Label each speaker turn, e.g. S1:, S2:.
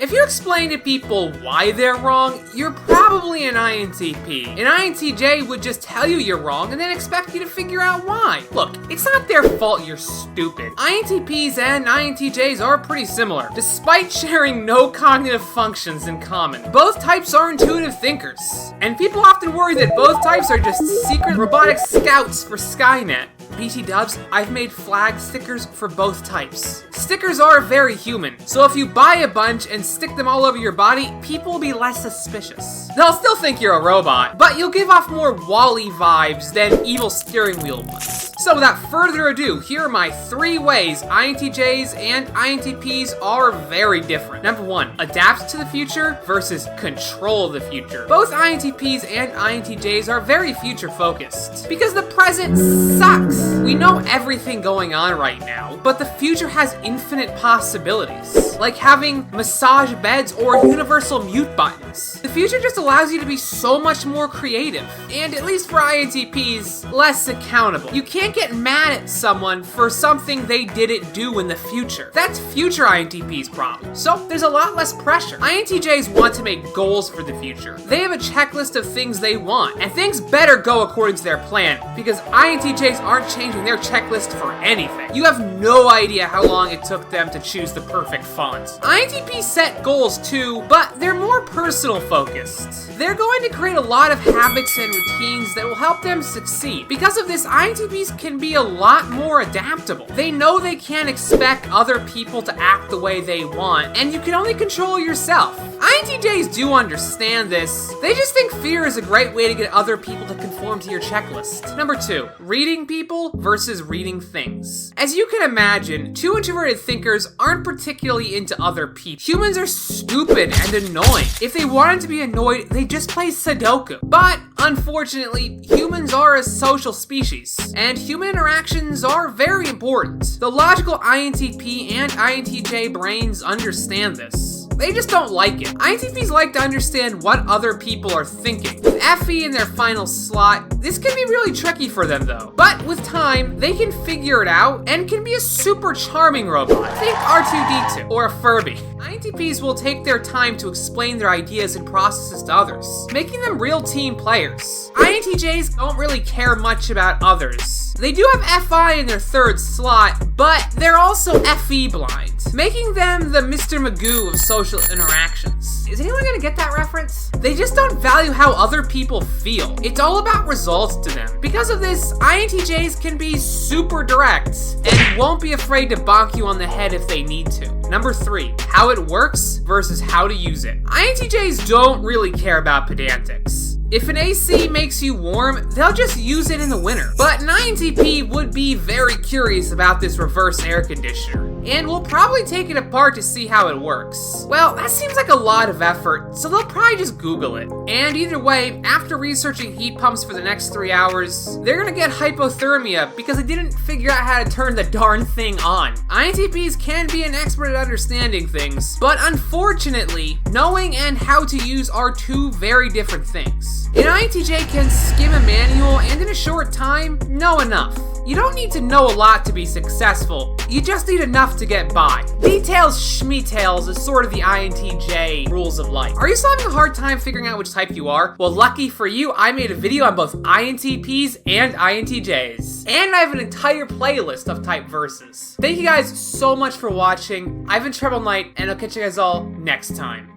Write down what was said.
S1: If you explain to people why they're wrong, you're probably an INTP. An INTj would just tell you you're wrong and then expect you to figure out why. Look, it's not their fault you're stupid. INTPs and INTjs are pretty similar, despite sharing no cognitive functions in common. Both types are intuitive thinkers, and people often worry that both types are just secret robotic scouts for Skynet. BT dubs, I've made flag stickers for both types. Stickers are very human, so if you buy a bunch and stick them all over your body, people will be less suspicious. They'll still think you're a robot, but you'll give off more Wall-E vibes than evil steering wheel ones. So without further ado, here are my 3 ways INTJs and INTPs are very different. Number 1, adapt to the future versus control the future. Both INTPs and INTJs are very future focused, because the present sucks. We know everything going on right now, but the future has infinite possibilities, like having massage beds or universal mute buttons. The future just allows you to be so much more creative, and at least for INTPs, less accountable. You can't get mad at someone for something they didn't do in the future. That's future INTP's problem. So there's a lot less pressure. INTJs want to make goals for the future. They have a checklist of things they want, and things better go according to their plan, because INTJs aren't changing their checklist for anything. You have no idea how long it took them to choose the perfect font. INTPs set goals too, but they're more personal focused. They're going to create a lot of habits and routines that will help them succeed. Because of this, INTPs can be a lot more adaptable. They know they can't expect other people to act the way they want, and you can only control yourself. INTJs do understand this. They just think fear is a great way to get other people to conform to your checklist. Number 2, reading people versus reading things. As you can imagine, 2 introverted thinkers aren't particularly into other people. Humans are stupid and annoying. If they wanted to be annoyed, they just play Sudoku. But unfortunately, humans are a social species, and human interactions are very important. The logical INTP and INTJ brains understand this. They just don't like it. INTPs like to understand what other people are thinking. With FE in their final slot, this can be really tricky for them though. But with time, they can figure it out and can be a super charming robot. Think R2-D2 or a Furby. INTPs will take their time to explain their ideas and processes to others, making them real team players. INTJs don't really care much about others. They do have FI in their 3rd slot, but they're also FE blind, making them the Mr. Magoo of social interactions. Is anyone gonna get that reference? They just don't value how other people feel. It's all about results to them. Because of this, INTJs can be super direct and won't be afraid to bonk you on the head if they need to. Number 3, how it works versus how to use it. INTJs don't really care about pedantics. If an AC makes you warm, they'll just use it in the winter. But an INTP would be very curious about this reverse air conditioner, and will probably take it apart to see how it works. Well, that seems like a lot of effort, so they'll probably just Google it. And either way, after researching heat pumps for the next 3 hours, they're gonna get hypothermia because they didn't figure out how to turn the darn thing on. INTPs can be an expert at understanding things, but unfortunately, knowing and how to use are 2 very different things. An INTJ can skim a manual and in a short time, know enough. You don't need to know a lot to be successful, you just need enough to get by. Details schmeetails is sort of the INTJ rules of life. Are you still having a hard time figuring out which type you are? Well, lucky for you, I made a video on both INTPs and INTJs. And I have an entire playlist of type verses. Thank you guys so much for watching. I've been TrebleKnight, and I'll catch you guys all next time.